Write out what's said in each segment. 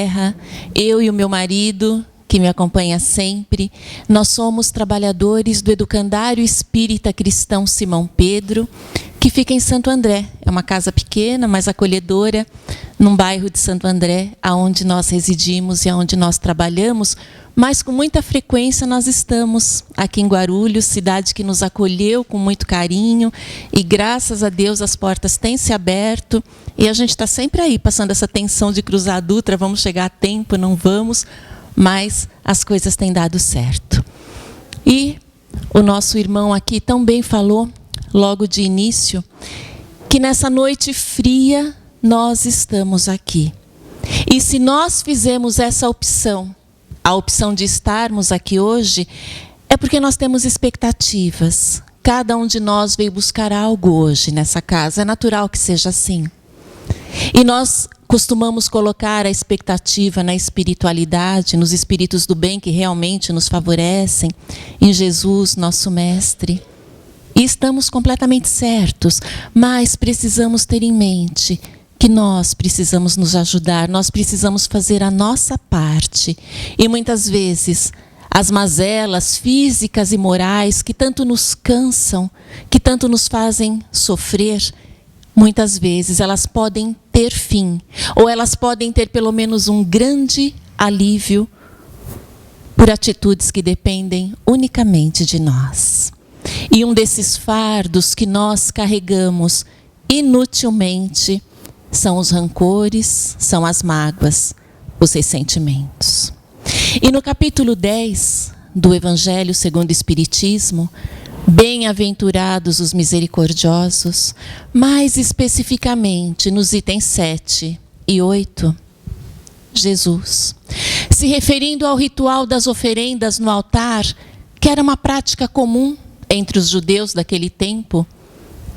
terra, eu e o meu marido, que me acompanha sempre, nós somos trabalhadores do Educandário Espírita Cristão Simão Pedro, que fica em Santo André. É uma casa pequena, mas acolhedora, num bairro de Santo André, aonde nós residimos e aonde nós trabalhamos, mas com muita frequência nós estamos aqui em Guarulhos, cidade que nos acolheu com muito carinho, e graças a Deus as portas têm se aberto, e a gente está sempre aí, passando essa tensão de cruzar a Dutra, vamos chegar a tempo, não vamos, mas as coisas têm dado certo. E o nosso irmão aqui também falou, logo de início, que nessa noite fria nós estamos aqui. E se nós fizemos essa opção, a opção de estarmos aqui hoje, é porque nós temos expectativas. Cada um de nós veio buscar algo hoje nessa casa, é natural que seja assim. E nós costumamos colocar a expectativa na espiritualidade, nos espíritos do bem que realmente nos favorecem, em Jesus, nosso Mestre. E estamos completamente certos, mas precisamos ter em mente que nós precisamos nos ajudar, nós precisamos fazer a nossa parte. E muitas vezes as mazelas físicas e morais que tanto nos cansam, que tanto nos fazem sofrer, muitas vezes elas podem ter fim, ou elas podem ter pelo menos um grande alívio por atitudes que dependem unicamente de nós. E um desses fardos que nós carregamos inutilmente são os rancores, são as mágoas, os ressentimentos. E no capítulo 10 do Evangelho segundo o Espiritismo, bem-aventurados os misericordiosos, mais especificamente nos itens 7 e 8, Jesus, se referindo ao ritual das oferendas no altar, que era uma prática comum entre os judeus daquele tempo,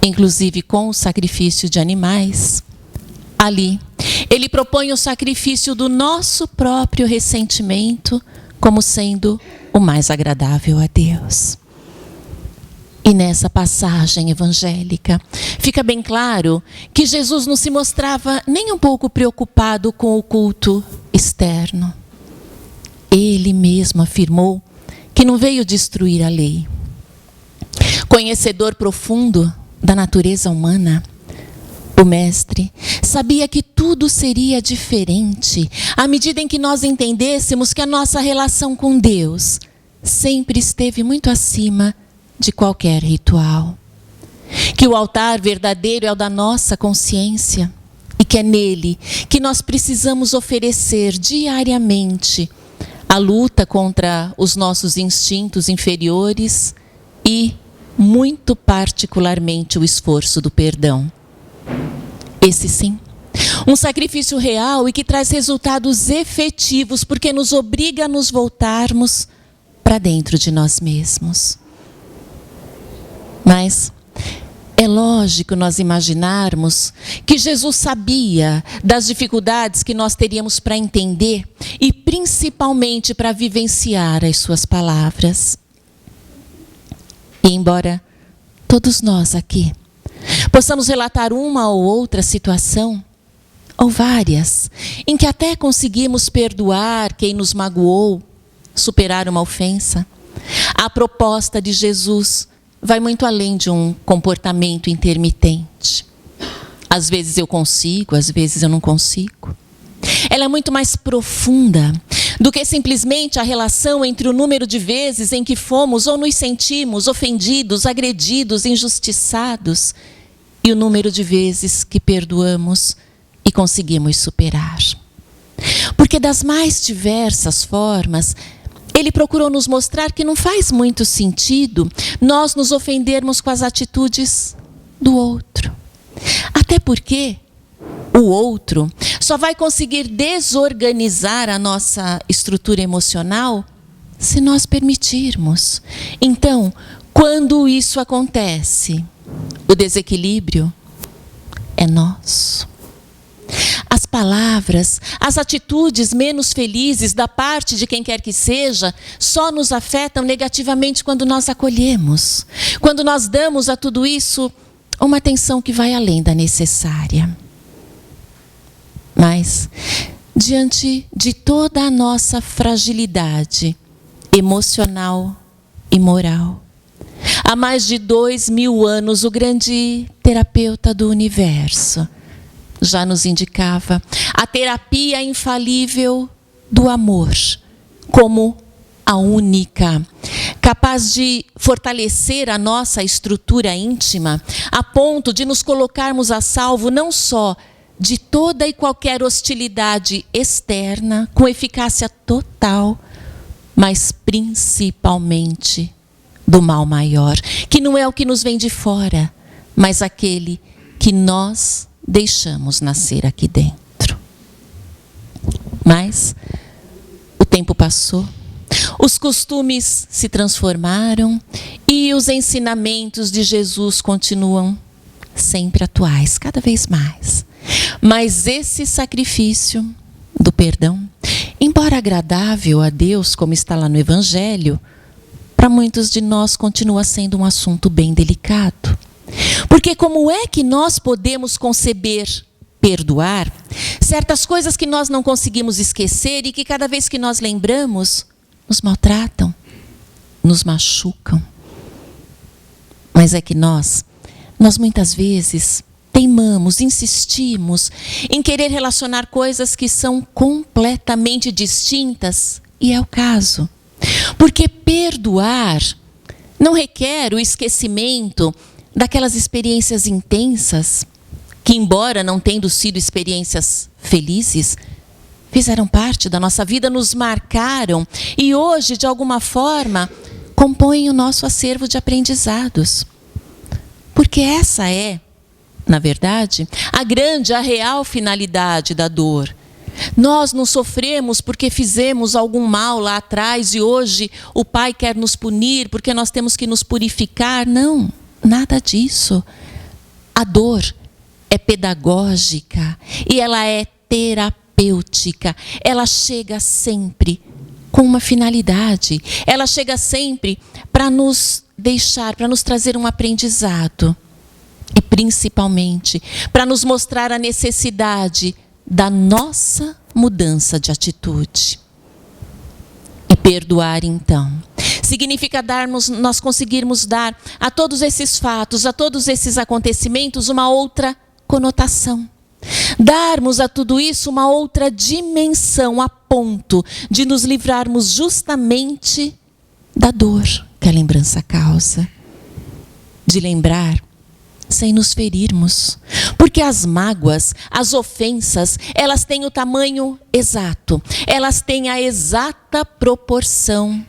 inclusive com o sacrifício de animais, ali, ele propõe o sacrifício do nosso próprio ressentimento como sendo o mais agradável a Deus. E nessa passagem evangélica, fica bem claro que Jesus não se mostrava nem um pouco preocupado com o culto externo. Ele mesmo afirmou que não veio destruir a lei. Conhecedor profundo da natureza humana, o Mestre sabia que tudo seria diferente à medida em que nós entendêssemos que a nossa relação com Deus sempre esteve muito acima de qualquer ritual. Que o altar verdadeiro é o da nossa consciência e que é nele que nós precisamos oferecer diariamente a luta contra os nossos instintos inferiores e, muito particularmente, o esforço do perdão. Esse sim, um sacrifício real e que traz resultados efetivos, porque nos obriga a nos voltarmos para dentro de nós mesmos. Mas é lógico nós imaginarmos que Jesus sabia das dificuldades que nós teríamos para entender e principalmente para vivenciar as suas palavras. E embora todos nós aqui possamos relatar uma ou outra situação, ou várias, em que até conseguimos perdoar quem nos magoou, superar uma ofensa, a proposta de Jesus vai muito além de um comportamento intermitente. Às vezes eu consigo, às vezes eu não consigo. Ela é muito mais profunda do que simplesmente a relação entre o número de vezes em que fomos ou nos sentimos ofendidos, agredidos, injustiçados e o número de vezes que perdoamos e conseguimos superar. Porque das mais diversas formas, ele procurou nos mostrar que não faz muito sentido nós nos ofendermos com as atitudes do outro. Até porque o outro só vai conseguir desorganizar a nossa estrutura emocional se nós permitirmos. Então, quando isso acontece, o desequilíbrio é nosso. As palavras, as atitudes menos felizes da parte de quem quer que seja, só nos afetam negativamente quando nós acolhemos. Quando nós damos a tudo isso uma atenção que vai além da necessária. Mas diante de toda a nossa fragilidade emocional e moral. Há mais de 2000 anos, o grande terapeuta do universo já nos indicava a terapia infalível do amor como a única, capaz de fortalecer a nossa estrutura íntima, a ponto de nos colocarmos a salvo não só de toda e qualquer hostilidade externa, com eficácia total, mas principalmente do mal maior, que não é o que nos vem de fora, mas aquele que nós deixamos nascer aqui dentro. Mas o tempo passou, os costumes se transformaram e os ensinamentos de Jesus continuam sempre atuais, cada vez mais. Mas esse sacrifício do perdão, embora agradável a Deus, como está lá no Evangelho, para muitos de nós continua sendo um assunto bem delicado. Porque como é que nós podemos conceber perdoar certas coisas que nós não conseguimos esquecer e que cada vez que nós lembramos, nos maltratam, nos machucam? Mas é que nós muitas vezes teimamos, insistimos em querer relacionar coisas que são completamente distintas, e é o caso. Porque perdoar não requer o esquecimento daquelas experiências intensas que, embora não tendo sido experiências felizes, fizeram parte da nossa vida, nos marcaram e hoje, de alguma forma, compõem o nosso acervo de aprendizados. Porque essa é, na verdade, a real finalidade da dor. Nós não sofremos porque fizemos algum mal lá atrás e hoje o Pai quer nos punir porque nós temos que nos purificar. Não, nada disso. A dor é pedagógica e ela é terapêutica. Ela chega sempre com uma finalidade. Ela chega sempre para nos deixar, para nos trazer um aprendizado. E principalmente para nos mostrar a necessidade da nossa mudança de atitude. E perdoar, então, significa nós conseguirmos dar a todos esses fatos, a todos esses acontecimentos uma outra conotação. Darmos a tudo isso uma outra dimensão a ponto de nos livrarmos justamente da dor que a lembrança causa. De lembrar sem nos ferirmos. Porque as mágoas, as ofensas, elas têm o tamanho exato. Elas têm a exata proporção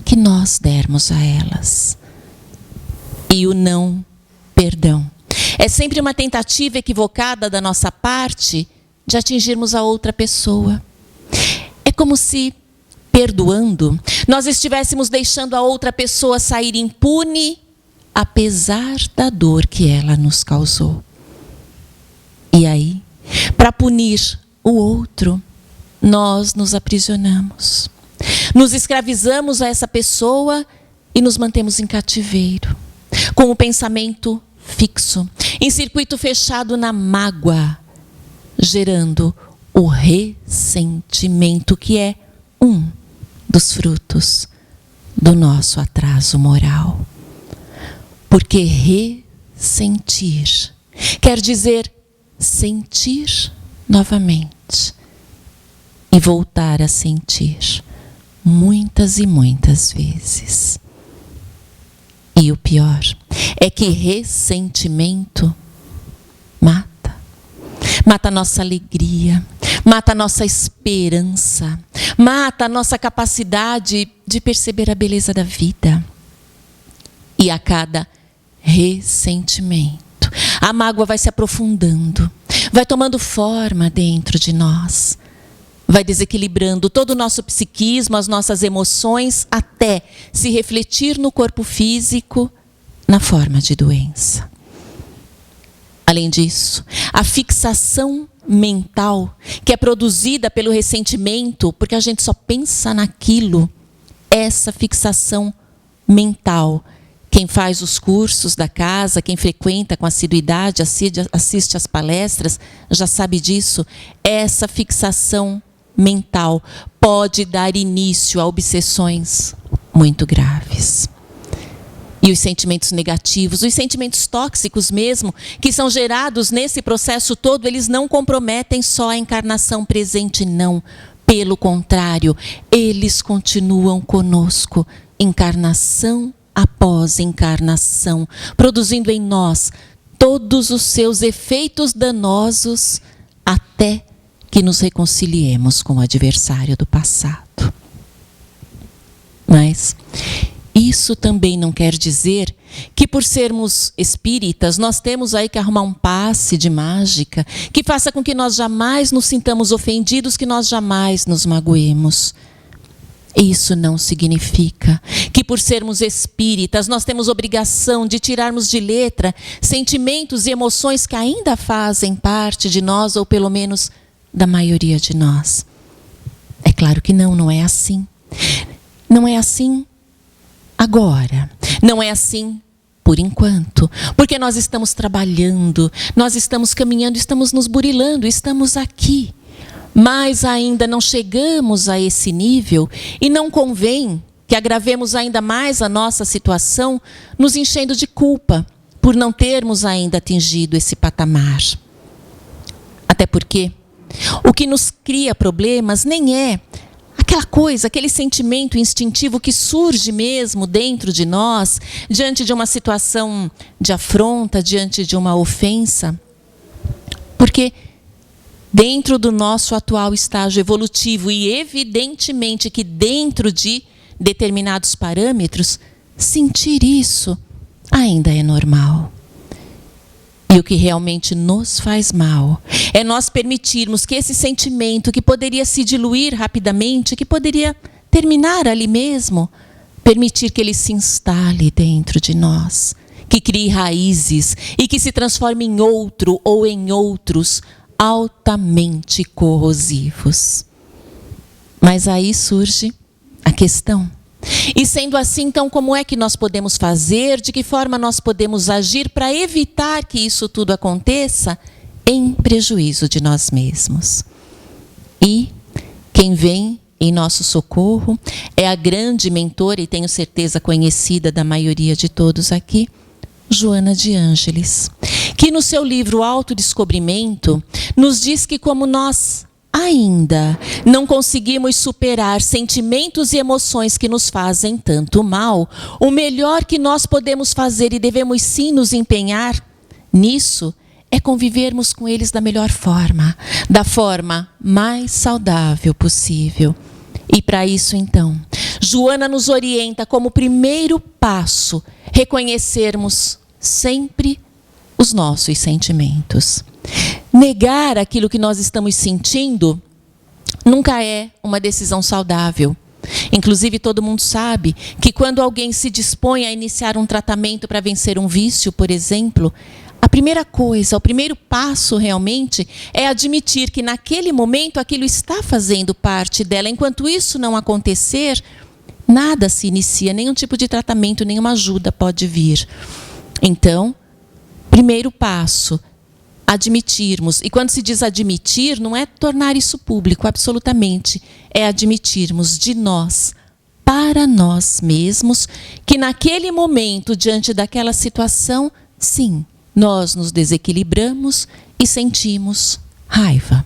que nós dermos a elas. E o não perdão é sempre uma tentativa equivocada da nossa parte de atingirmos a outra pessoa. É como se, perdoando, nós estivéssemos deixando a outra pessoa sair impune, apesar da dor que ela nos causou. E aí, para punir o outro, nós nos aprisionamos. Nos escravizamos a essa pessoa e nos mantemos em cativeiro, com o pensamento fixo, em circuito fechado na mágoa, gerando o ressentimento, que é um dos frutos do nosso atraso moral. Porque ressentir quer dizer sentir novamente e voltar a sentir muitas e muitas vezes. E o pior é que ressentimento mata. Mata a nossa alegria, mata a nossa esperança, mata a nossa capacidade de perceber a beleza da vida. E a cada ressentimento, a mágoa vai se aprofundando, vai tomando forma dentro de nós, vai desequilibrando todo o nosso psiquismo, as nossas emoções, até se refletir no corpo físico, na forma de doença. Além disso, a fixação mental que é produzida pelo ressentimento, porque a gente só pensa naquilo, essa fixação mental Quem faz os cursos da casa, quem frequenta com assiduidade, assiste às palestras, já sabe disso. Essa fixação mental pode dar início a obsessões muito graves. E os sentimentos negativos, os sentimentos tóxicos mesmo, que são gerados nesse processo todo, eles não comprometem só a encarnação presente, não. Pelo contrário, eles continuam conosco, encarnação após encarnação, produzindo em nós todos os seus efeitos danosos até que nos reconciliemos com o adversário do passado. Mas isso também não quer dizer que por sermos espíritas, nós temos aí que arrumar um passe de mágica que faça com que nós jamais nos sintamos ofendidos, que nós jamais nos magoemos. Isso não significa que por sermos espíritas, nós temos obrigação de tirarmos de letra sentimentos e emoções que ainda fazem parte de nós, ou pelo menos da maioria de nós. É claro que não, não é assim. Não é assim agora. Não é assim por enquanto. Porque nós estamos trabalhando, nós estamos caminhando, estamos nos burilando, estamos aqui. Mas ainda não chegamos a esse nível e não convém que agravemos ainda mais a nossa situação, nos enchendo de culpa por não termos ainda atingido esse patamar. Até porque o que nos cria problemas nem é aquela coisa, aquele sentimento instintivo que surge mesmo dentro de nós, diante de uma situação de afronta, diante de uma ofensa. Porque dentro do nosso atual estágio evolutivo, e evidentemente que dentro de determinados parâmetros, sentir isso ainda é normal. E o que realmente nos faz mal é nós permitirmos que esse sentimento, que poderia se diluir rapidamente, que poderia terminar ali mesmo, permitir que ele se instale dentro de nós, que crie raízes e que se transforme em outro ou em outros altamente corrosivos. Mas aí surge a questão. E sendo assim, então, como é que nós podemos fazer? De que forma nós podemos agir para evitar que isso tudo aconteça em prejuízo de nós mesmos? E quem vem em nosso socorro é a grande mentora, e tenho certeza conhecida da maioria de todos aqui, Joana de Ângeles, que no seu livro Autodescobrimento nos diz que como nós ainda não conseguimos superar sentimentos e emoções que nos fazem tanto mal, o melhor que nós podemos fazer, e devemos sim nos empenhar nisso, é convivermos com eles da melhor forma, da forma mais saudável possível. E para isso, então, Joana nos orienta como primeiro passo reconhecermos sempre os nossos sentimentos. Negar aquilo que nós estamos sentindo nunca é uma decisão saudável. Inclusive, todo mundo sabe que quando alguém se dispõe a iniciar um tratamento para vencer um vício, por exemplo, a primeira coisa, o primeiro passo realmente é admitir que naquele momento aquilo está fazendo parte dela. Enquanto isso não acontecer, nada se inicia, nenhum tipo de tratamento, nenhuma ajuda pode vir. Então, primeiro passo, admitirmos. E quando se diz admitir, não é tornar isso público, absolutamente. É admitirmos de nós, para nós mesmos, que naquele momento, diante daquela situação, sim, nós nos desequilibramos e sentimos raiva.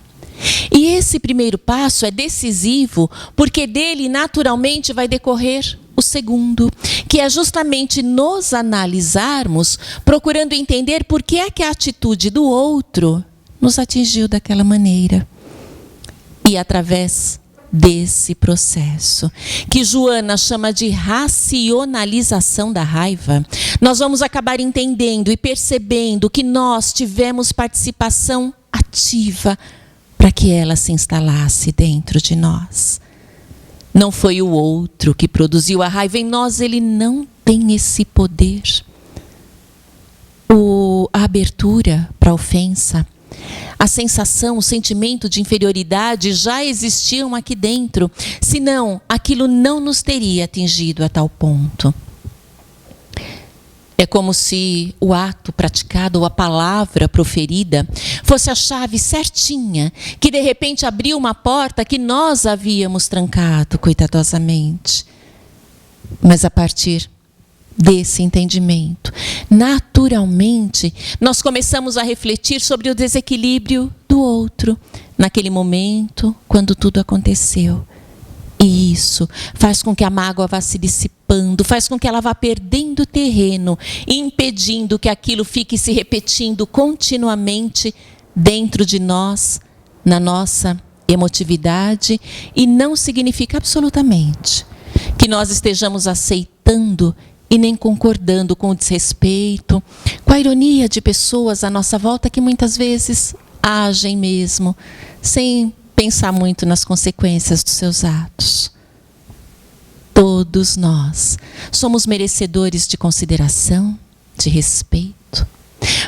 E esse primeiro passo é decisivo, porque dele naturalmente vai decorrer o segundo, que é justamente nos analisarmos, procurando entender por que é que a atitude do outro nos atingiu daquela maneira. E através desse processo, que Joana chama de racionalização da raiva, nós vamos acabar entendendo e percebendo que nós tivemos participação ativa para que ela se instalasse dentro de nós. Não foi o outro que produziu a raiva em nós, ele não tem esse poder. A abertura para a ofensa, a sensação, o sentimento de inferioridade já existiam aqui dentro, senão aquilo não nos teria atingido a tal ponto. É como se o ato praticado ou a palavra proferida fosse a chave certinha, que de repente abriu uma porta que nós havíamos trancado cuidadosamente. Mas a partir desse entendimento, naturalmente, nós começamos a refletir sobre o desequilíbrio do outro, naquele momento, quando tudo aconteceu. E isso faz com que a mágoa vá se dissipando, faz com que ela vá perdendo terreno, impedindo que aquilo fique se repetindo continuamente dentro de nós, na nossa emotividade, e não significa absolutamente que nós estejamos aceitando e nem concordando com o desrespeito, com a ironia de pessoas à nossa volta que muitas vezes agem mesmo, sem pensar muito nas consequências dos seus atos. Todos nós somos merecedores de consideração, de respeito,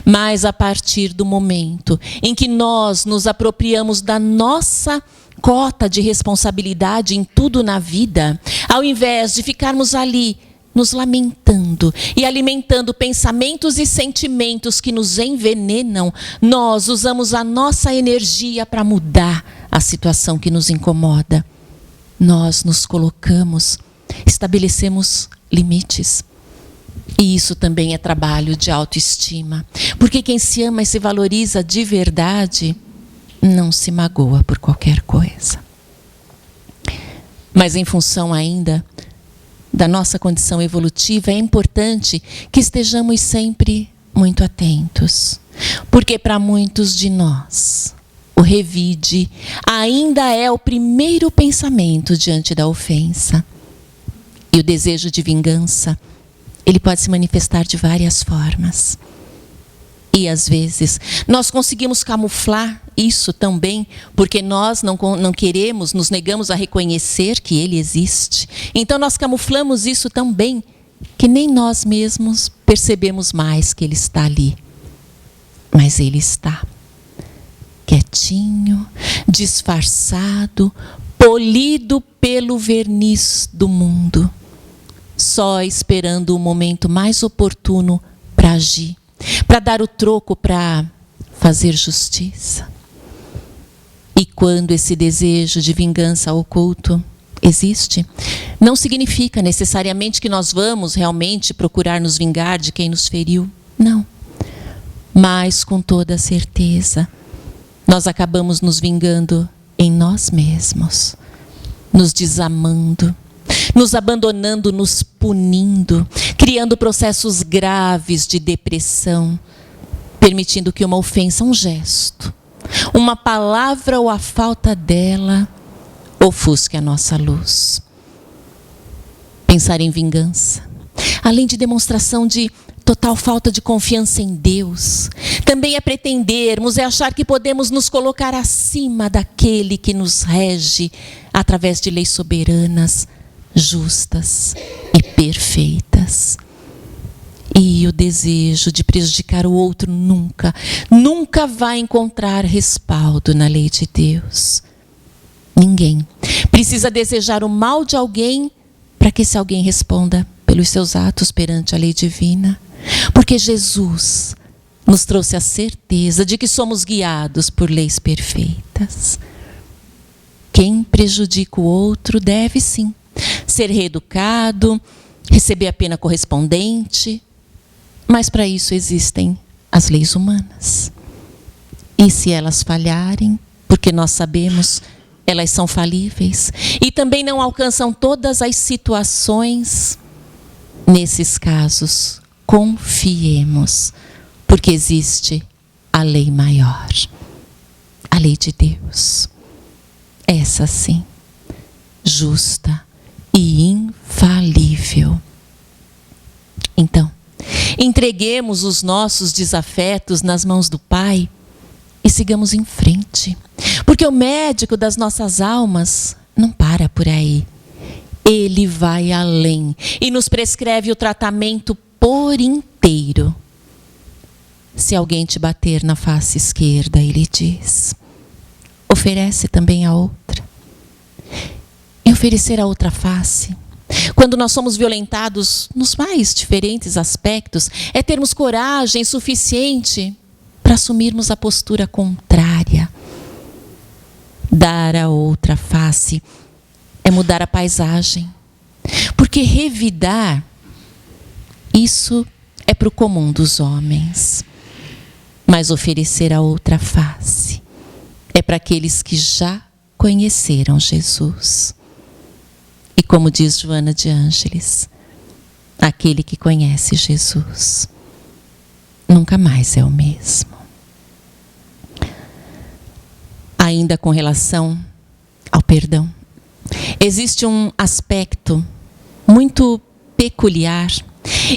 mas a partir do momento em que nós nos apropriamos da nossa cota de responsabilidade em tudo na vida, ao invés de ficarmos ali nos lamentando e alimentando pensamentos e sentimentos que nos envenenam, nós usamos a nossa energia para mudar a situação que nos incomoda. Nós nos colocamos, estabelecemos limites. E isso também é trabalho de autoestima. Porque quem se ama e se valoriza de verdade, não se magoa por qualquer coisa. Mas em função ainda da nossa condição evolutiva, é importante que estejamos sempre muito atentos. Porque para muitos de nós, o revide ainda é o primeiro pensamento diante da ofensa. E o desejo de vingança, ele pode se manifestar de várias formas. E às vezes nós conseguimos camuflar isso também, porque nós não queremos, nos negamos a reconhecer que ele existe. Então nós camuflamos isso tão bem, que nem nós mesmos percebemos mais que ele está ali. Mas ele está. Quietinho, disfarçado, polido pelo verniz do mundo. Só esperando o momento mais oportuno para agir. Para dar o troco, para fazer justiça. E quando esse desejo de vingança oculto existe, não significa necessariamente que nós vamos realmente procurar nos vingar de quem nos feriu. Não. Mas com toda certeza, nós acabamos nos vingando em nós mesmos, nos desamando, nos abandonando, nos punindo, criando processos graves de depressão, permitindo que uma ofensa, um gesto, uma palavra ou a falta dela ofusque a nossa luz. Pensar em vingança, além de demonstração de total falta de confiança em Deus, também é pretendermos, é achar que podemos nos colocar acima daquele que nos rege através de leis soberanas, justas e perfeitas. E o desejo de prejudicar o outro nunca vai encontrar respaldo na lei de Deus. Ninguém precisa desejar o mal de alguém para que esse alguém responda pelos seus atos perante a lei divina. Porque Jesus nos trouxe a certeza de que somos guiados por leis perfeitas. Quem prejudica o outro deve sim ser reeducado, receber a pena correspondente, mas para isso existem as leis humanas. E se elas falharem, porque nós sabemos, elas são falíveis, e também não alcançam todas as situações, nesses casos, confiemos, porque existe a lei maior, a lei de Deus. Essa sim, justa e infalível. Então, entreguemos os nossos desafetos nas mãos do Pai e sigamos em frente. Porque o médico das nossas almas não para por aí. Ele vai além e nos prescreve o tratamento por inteiro. Se alguém te bater na face esquerda, ele diz, oferece também a outra. E oferecer a outra face Quando nós somos violentados nos mais diferentes aspectos, é termos coragem suficiente para assumirmos a postura contrária. Dar a outra face é mudar a paisagem. Porque revidar, isso é para o comum dos homens. Mas oferecer a outra face é para aqueles que já conheceram Jesus. E como diz Joana de Ângeles, aquele que conhece Jesus nunca mais é o mesmo. Ainda com relação ao perdão, existe um aspecto muito peculiar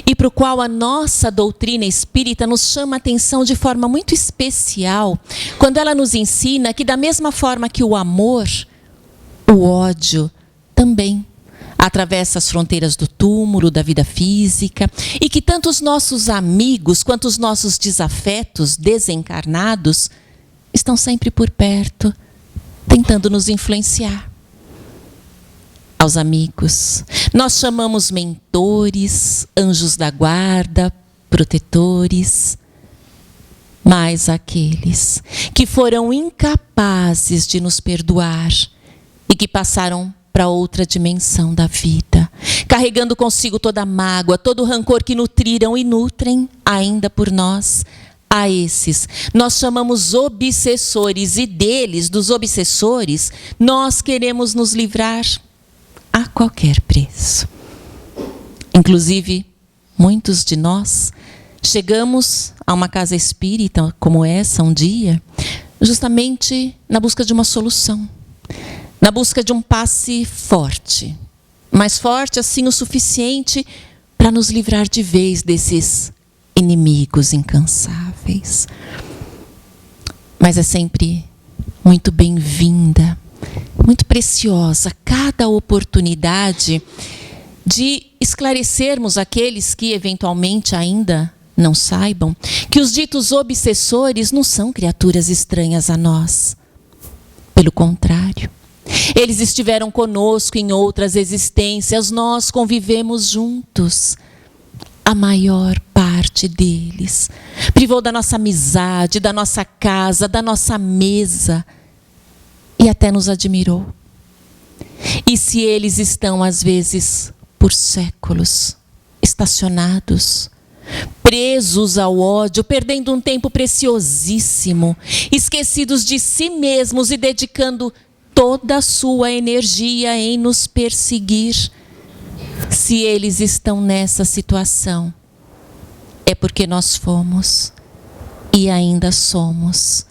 e para o qual a nossa doutrina espírita nos chama a atenção de forma muito especial, quando ela nos ensina que da mesma forma que o amor, o ódio também atravessa as fronteiras do túmulo, da vida física, e que tanto os nossos amigos quanto os nossos desafetos desencarnados estão sempre por perto, tentando nos influenciar. Aos amigos nós chamamos mentores, anjos da guarda, protetores, mas aqueles que foram incapazes de nos perdoar e que passaram para outra dimensão da vida, carregando consigo toda a mágoa, todo o rancor que nutriram e nutrem ainda por nós, a esses nós chamamos obsessores, e deles, dos obsessores, nós queremos nos livrar a qualquer preço. Inclusive, muitos de nós chegamos a uma casa espírita como essa um dia, justamente na busca de uma solução, na busca de um passe forte, mais forte assim o suficiente para nos livrar de vez desses inimigos incansáveis. Mas é sempre muito bem-vinda, muito preciosa cada oportunidade de esclarecermos aqueles que eventualmente ainda não saibam que os ditos obsessores não são criaturas estranhas a nós. Pelo contrário, eles estiveram conosco em outras existências, nós convivemos juntos. A maior parte deles privou da nossa amizade, da nossa casa, da nossa mesa e até nos admirou. E se eles estão, às vezes, por séculos, estacionados, presos ao ódio, perdendo um tempo preciosíssimo, esquecidos de si mesmos e dedicando toda a sua energia em nos perseguir, se eles estão nessa situação, é porque nós fomos e ainda somos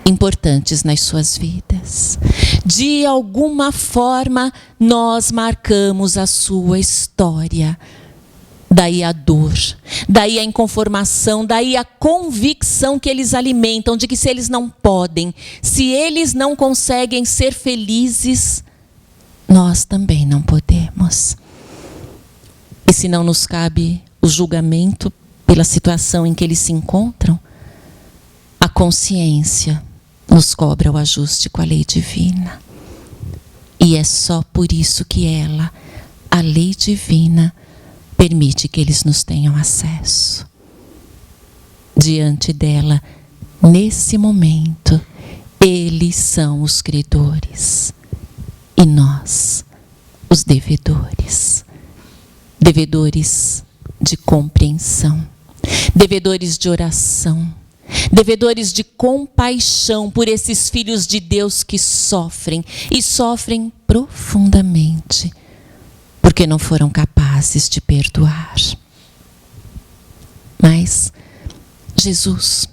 importantes nas suas vidas. De alguma forma, nós marcamos a sua história. Daí a dor, daí a inconformação, daí a convicção que eles alimentam de que se eles não podem, se eles não conseguem ser felizes, nós também não podemos. E se não nos cabe o julgamento pela situação em que eles se encontram, a consciência nos cobra o ajuste com a lei divina. E é só por isso que ela, a lei divina, permite que eles nos tenham acesso. Diante dela, nesse momento, eles são os credores e nós, os devedores. Devedores de compreensão, devedores de oração, devedores de compaixão por esses filhos de Deus que sofrem e sofrem profundamente, porque não foram capazes de perdoar. Mas Jesus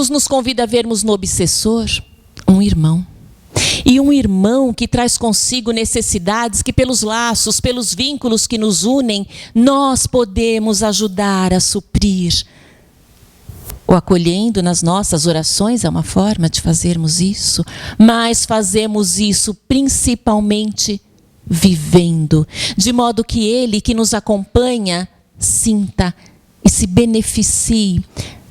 nos convida a vermos no obsessor um irmão. E um irmão que traz consigo necessidades que pelos laços, pelos vínculos que nos unem, nós podemos ajudar a suprir. O acolhendo nas nossas orações é uma forma de fazermos isso, mas fazemos isso principalmente vivendo, de modo que ele que nos acompanha sinta e se beneficie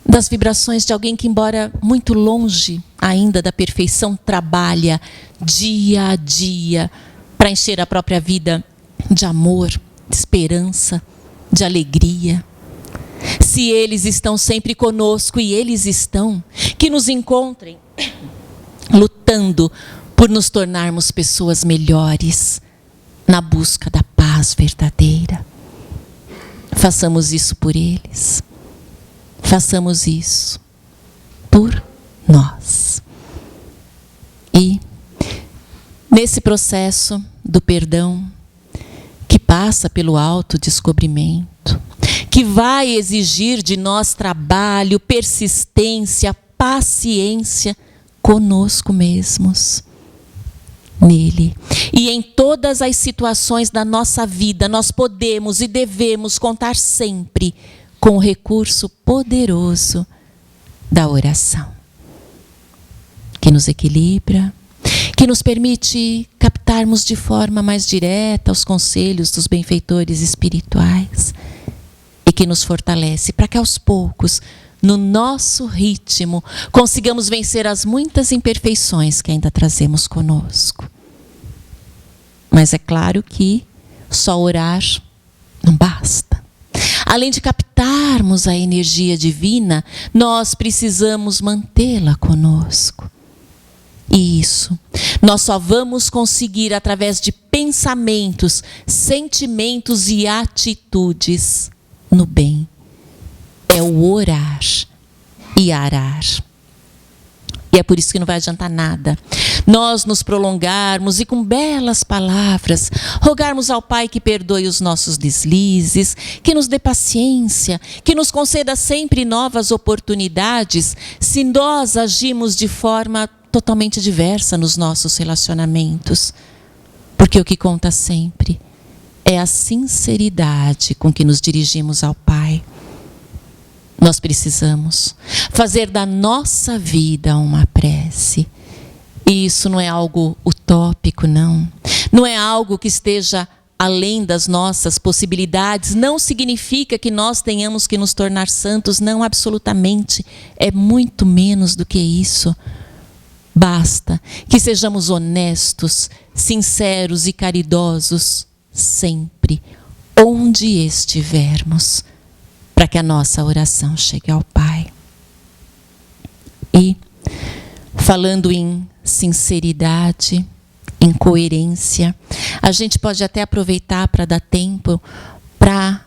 das vibrações de alguém que, embora muito longe ainda da perfeição, trabalha dia a dia para encher a própria vida de amor, de esperança, de alegria. Se eles estão sempre conosco, e eles estão, que nos encontrem lutando por nos tornarmos pessoas melhores na busca da paz verdadeira. Façamos isso por eles. Façamos isso por nós. E nesse processo do perdão, que passa pelo autodescobrimento, que vai exigir de nós trabalho, persistência, paciência conosco mesmos, nele. E em todas as situações da nossa vida, nós podemos e devemos contar sempre com o recurso poderoso da oração, que nos equilibra, que nos permite captarmos de forma mais direta os conselhos dos benfeitores espirituais e que nos fortalece para que aos poucos, no nosso ritmo, consigamos vencer as muitas imperfeições que ainda trazemos conosco. Mas é claro que só orar não basta. Além de captarmos a energia divina, nós precisamos mantê-la conosco. E isso nós só vamos conseguir através de pensamentos, sentimentos e atitudes no bem. É o orar e arar. E é por isso que não vai adiantar nada nós nos prolongarmos e com belas palavras rogarmos ao Pai que perdoe os nossos deslizes, que nos dê paciência, que nos conceda sempre novas oportunidades, se nós agimos de forma totalmente diversa nos nossos relacionamentos. Porque o que conta sempre é a sinceridade com que nos dirigimos ao Pai. Nós precisamos fazer da nossa vida uma prece. E isso não é algo utópico, não. Não é algo que esteja além das nossas possibilidades. Não significa que nós tenhamos que nos tornar santos. Não, absolutamente. É muito menos do que isso. Basta que sejamos honestos, sinceros e caridosos sempre, onde estivermos, para que a nossa oração chegue ao Pai. E, falando em sinceridade, em coerência, a gente pode até aproveitar para dar tempo para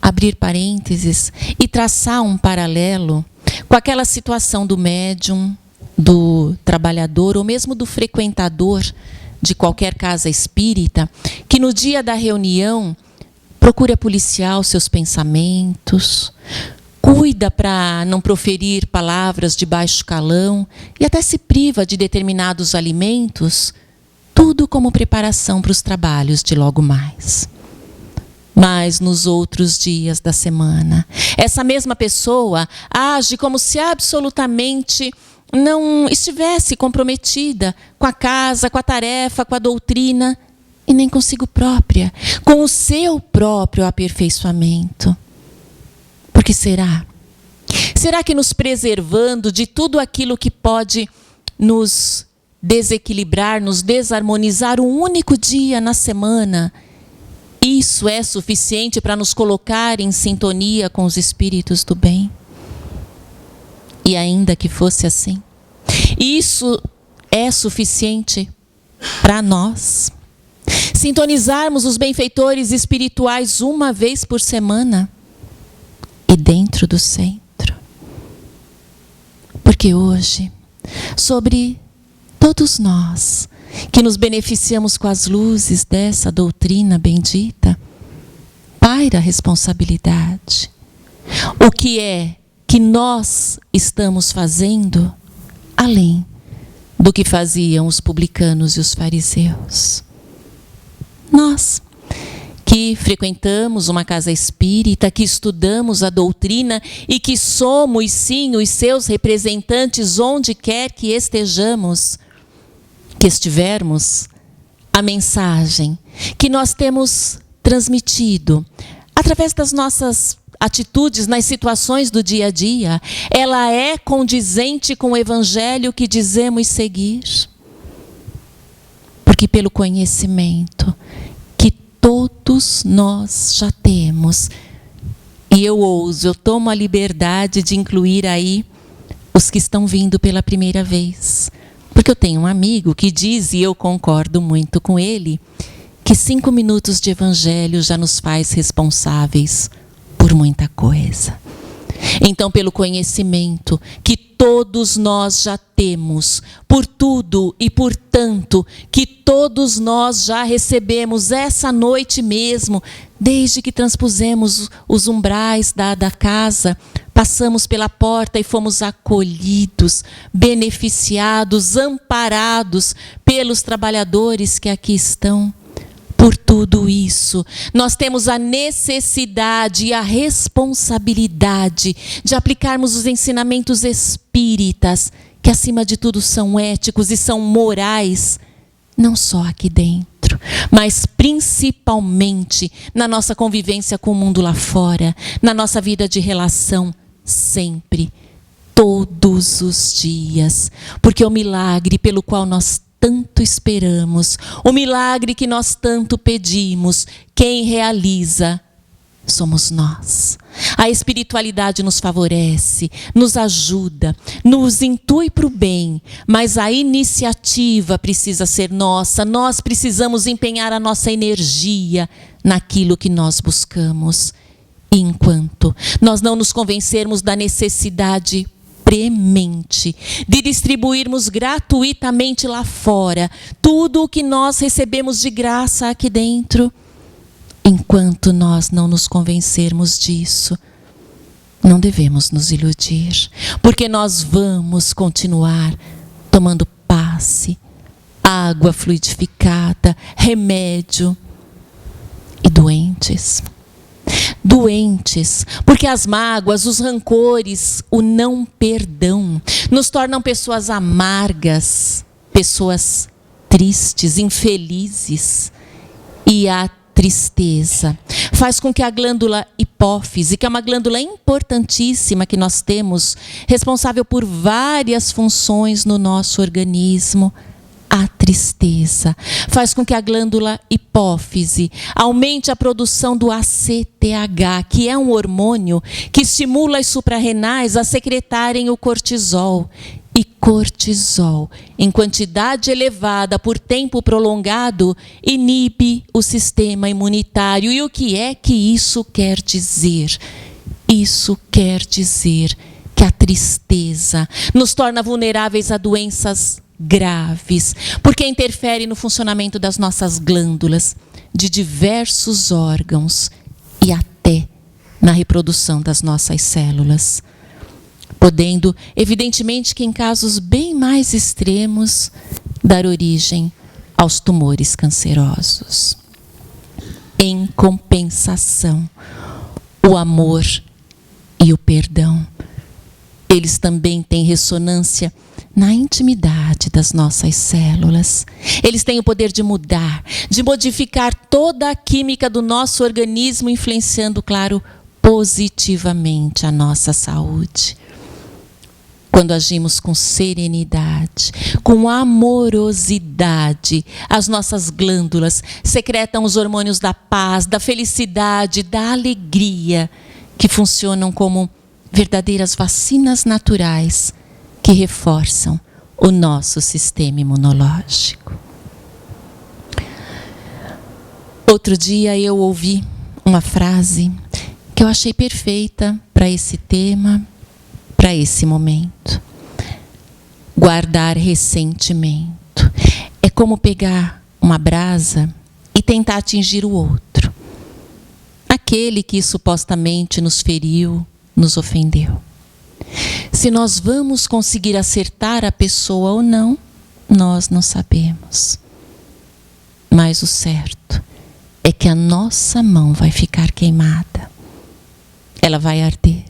abrir parênteses e traçar um paralelo com aquela situação do médium, do trabalhador ou mesmo do frequentador de qualquer casa espírita, que no dia da reunião procura policiar os seus pensamentos, cuida para não proferir palavras de baixo calão e até se priva de determinados alimentos, tudo como preparação para os trabalhos de logo mais. Mas nos outros dias da semana, essa mesma pessoa age como se absolutamente não estivesse comprometida com a casa, com a tarefa, com a doutrina e nem consigo própria, com o seu próprio aperfeiçoamento. Por que será? Será que nos preservando de tudo aquilo que pode nos desequilibrar, nos desarmonizar um único dia na semana, isso é suficiente para nos colocar em sintonia com os espíritos do bem? E ainda que fosse assim, isso é suficiente para nós sintonizarmos os benfeitores espirituais uma vez por semana e dentro do centro. Porque hoje, sobre todos nós que nos beneficiamos com as luzes dessa doutrina bendita, paira a responsabilidade. O que é que nós estamos fazendo além do que faziam os publicanos e os fariseus? Nós, que frequentamos uma casa espírita, que estudamos a doutrina e que somos, sim, os seus representantes onde quer que estejamos, que estivermos, a mensagem que nós temos transmitido através das nossas atitudes nas situações do dia a dia, ela é condizente com o evangelho que dizemos seguir. Porque pelo conhecimento que todos nós já temos. E eu tomo a liberdade de incluir aí os que estão vindo pela primeira vez. Porque eu tenho um amigo que diz, e eu concordo muito com ele, que 5 minutos de evangelho já nos faz responsáveis por muita coisa. Então, pelo conhecimento que todos nós já temos, por tudo e por tanto que todos nós já recebemos essa noite mesmo, desde que transpusemos os umbrais da casa, passamos pela porta e fomos acolhidos, beneficiados, amparados pelos trabalhadores que aqui estão. Por tudo isso, nós temos a necessidade e a responsabilidade de aplicarmos os ensinamentos espíritas, que acima de tudo são éticos e são morais, não só aqui dentro, mas principalmente na nossa convivência com o mundo lá fora, na nossa vida de relação, sempre, todos os dias, porque o milagre pelo qual nós tanto esperamos, o milagre que nós tanto pedimos, quem realiza somos nós. A espiritualidade nos favorece, nos ajuda, nos intui para o bem, mas a iniciativa precisa ser nossa. Nós precisamos empenhar a nossa energia naquilo que nós buscamos. E enquanto nós não nos convencermos da necessidade premente de distribuirmos gratuitamente lá fora tudo o que nós recebemos de graça aqui dentro, enquanto nós não nos convencermos disso, não devemos nos iludir, porque nós vamos continuar tomando passe, água fluidificada, remédio e doentes. Doentes, porque as mágoas, os rancores, o não perdão nos tornam pessoas amargas, pessoas tristes, infelizes. E a tristeza faz com que a glândula hipófise, que é uma glândula importantíssima que nós temos, responsável por várias funções no nosso organismo, a tristeza faz com que a glândula hipófise aumente a produção do ACTH, que é um hormônio que estimula as suprarrenais a secretarem o cortisol. E cortisol, em quantidade elevada por tempo prolongado, inibe o sistema imunitário. E o que é que isso quer dizer? Isso quer dizer que a tristeza nos torna vulneráveis a doenças graves, porque interfere no funcionamento das nossas glândulas, de diversos órgãos e até na reprodução das nossas células, podendo, evidentemente que em casos bem mais extremos, dar origem aos tumores cancerosos. Em compensação, o amor e o perdão, eles também têm ressonância na intimidade das nossas células. Eles têm o poder de mudar, de modificar toda a química do nosso organismo, influenciando, claro, positivamente a nossa saúde. Quando agimos com serenidade, com amorosidade, as nossas glândulas secretam os hormônios da paz, da felicidade, da alegria, que funcionam como verdadeiras vacinas naturais que reforçam o nosso sistema imunológico. Outro dia eu ouvi uma frase que eu achei perfeita para esse tema, para esse momento. Guardar ressentimento é como pegar uma brasa e tentar atingir o outro, aquele que supostamente nos feriu, nos ofendeu. Se nós vamos conseguir acertar a pessoa ou não, nós não sabemos. Mas o certo é que a nossa mão vai ficar queimada. Ela vai arder.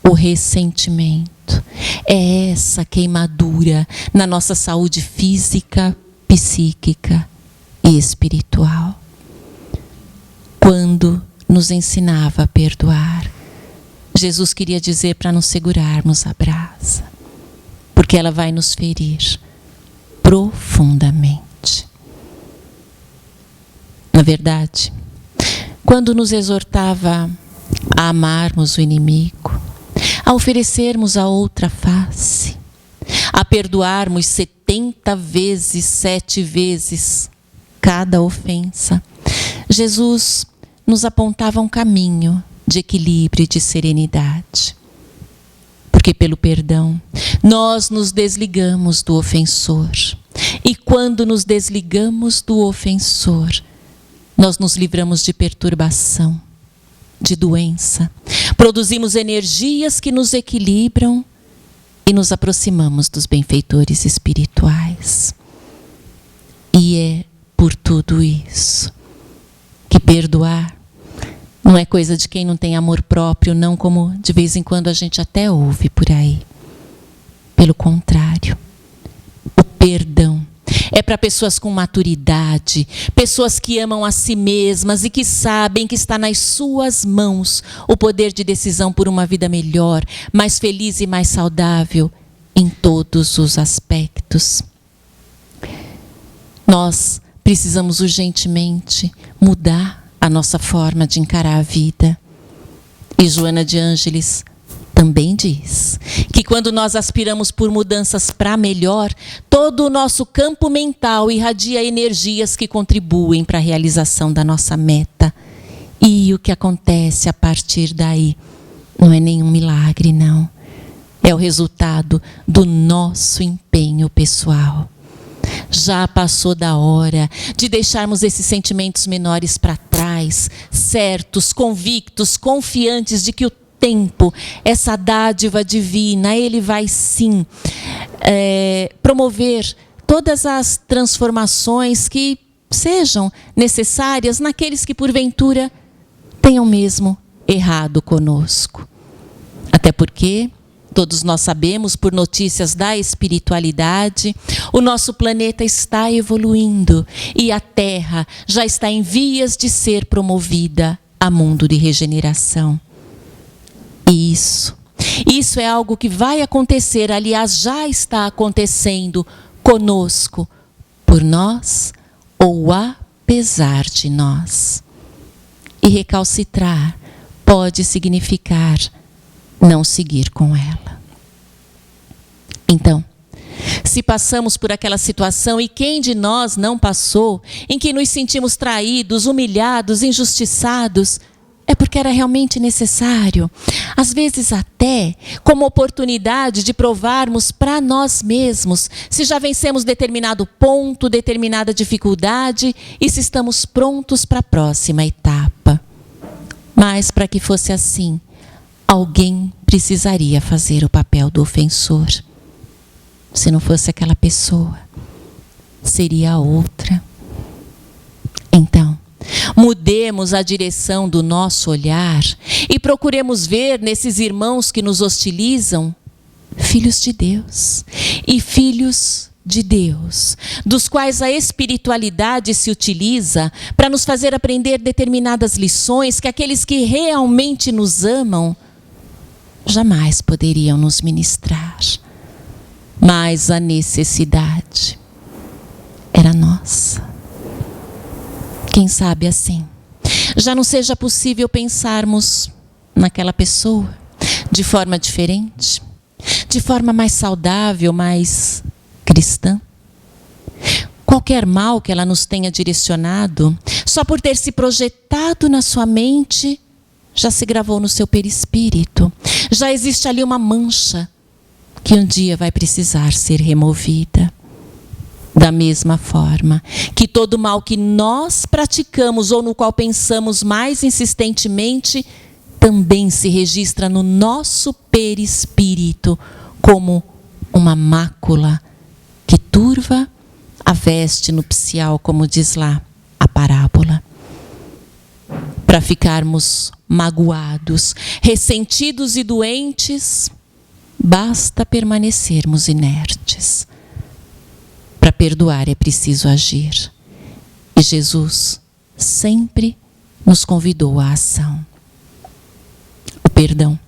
O ressentimento é essa queimadura na nossa saúde física, psíquica e espiritual. Quando nos ensinava a perdoar, Jesus queria dizer para não segurarmos a brasa, porque ela vai nos ferir profundamente. verdade, quando nos exortava a amarmos o inimigo, a oferecermos a outra face, a perdoarmos 70 vezes, 7 vezes cada ofensa, Jesus nos apontava um caminho de equilíbrio e de serenidade. Porque pelo perdão, nós nos desligamos do ofensor. E quando nos desligamos do ofensor, nós nos livramos de perturbação, de doença. Produzimos energias que nos equilibram e nos aproximamos dos benfeitores espirituais. E é por tudo isso que perdoar não é coisa de quem não tem amor próprio, não, como de vez em quando a gente até ouve por aí. Pelo contrário, o perdão é para pessoas com maturidade, pessoas que amam a si mesmas e que sabem que está nas suas mãos o poder de decisão por uma vida melhor, mais feliz e mais saudável em todos os aspectos. Nós precisamos urgentemente mudar a nossa forma de encarar a vida. E Joana de Ângeles também diz que quando nós aspiramos por mudanças para melhor, todo o nosso campo mental irradia energias que contribuem para a realização da nossa meta. E o que acontece a partir daí não é nenhum milagre, não. É o resultado do nosso empenho pessoal. Já passou da hora de deixarmos esses sentimentos menores para trás, certos, convictos, confiantes de que o tempo, essa dádiva divina, ele vai sim promover todas as transformações que sejam necessárias naqueles que porventura tenham mesmo errado conosco. Até porque todos nós sabemos, por notícias da espiritualidade, o nosso planeta está evoluindo e a Terra já está em vias de ser promovida a mundo de regeneração. E isso é algo que vai acontecer, aliás, já está acontecendo conosco, por nós ou apesar de nós. E recalcitrar pode significar não seguir com ela. Então, se passamos por aquela situação, e quem de nós não passou, em que nos sentimos traídos, humilhados, injustiçados, é porque era realmente necessário. Às vezes até como oportunidade de provarmos para nós mesmos se já vencemos determinado ponto, determinada dificuldade e se estamos prontos para a próxima etapa. Mas para que fosse assim, alguém precisaria fazer o papel do ofensor. Se não fosse aquela pessoa, seria a outra. Então, mudemos a direção do nosso olhar e procuremos ver nesses irmãos que nos hostilizam filhos de Deus e filhos de Deus, dos quais a espiritualidade se utiliza para nos fazer aprender determinadas lições que aqueles que realmente nos amam jamais poderiam nos ministrar. Mas a necessidade era nossa. Quem sabe assim, já não seja possível pensarmos naquela pessoa de forma diferente, de forma mais saudável, mais cristã. Qualquer mal que ela nos tenha direcionado, só por ter se projetado na sua mente, já se gravou no seu perispírito. Já existe ali uma mancha que um dia vai precisar ser removida. Da mesma forma que todo mal que nós praticamos ou no qual pensamos mais insistentemente, também se registra no nosso perispírito como uma mácula que turva a veste nupcial, como diz lá a parábola. Para ficarmos magoados, ressentidos e doentes, basta permanecermos inertes. Para perdoar é preciso agir. E Jesus sempre nos convidou à ação. O perdão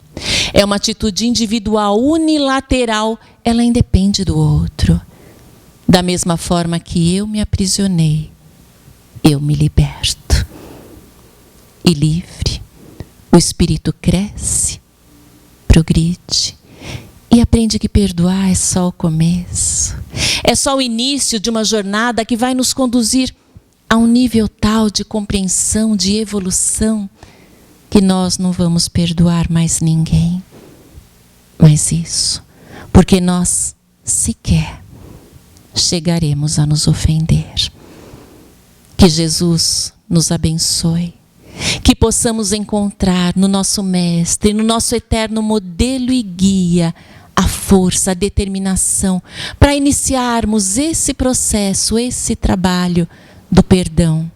é uma atitude individual, unilateral, ela independe do outro. Da mesma forma que eu me aprisionei, eu me liberto. e livre. O espírito cresce, progride e aprende que perdoar é só o começo. É só o início de uma jornada que vai nos conduzir a um nível tal de compreensão, de evolução, que nós não vamos perdoar mais ninguém. Mas isso, porque nós sequer chegaremos a nos ofender. Que Jesus nos abençoe, que possamos encontrar no nosso Mestre, no nosso eterno modelo e guia, a força, a determinação para iniciarmos esse processo, esse trabalho do perdão.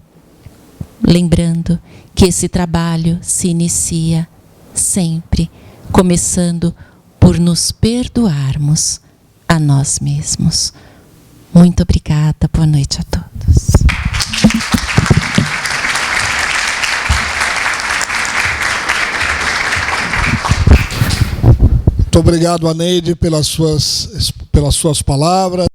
Lembrando que esse trabalho se inicia sempre começando por nos perdoarmos a nós mesmos. Muito obrigada, boa noite a todos. Muito obrigado, Aneide, pelas suas palavras.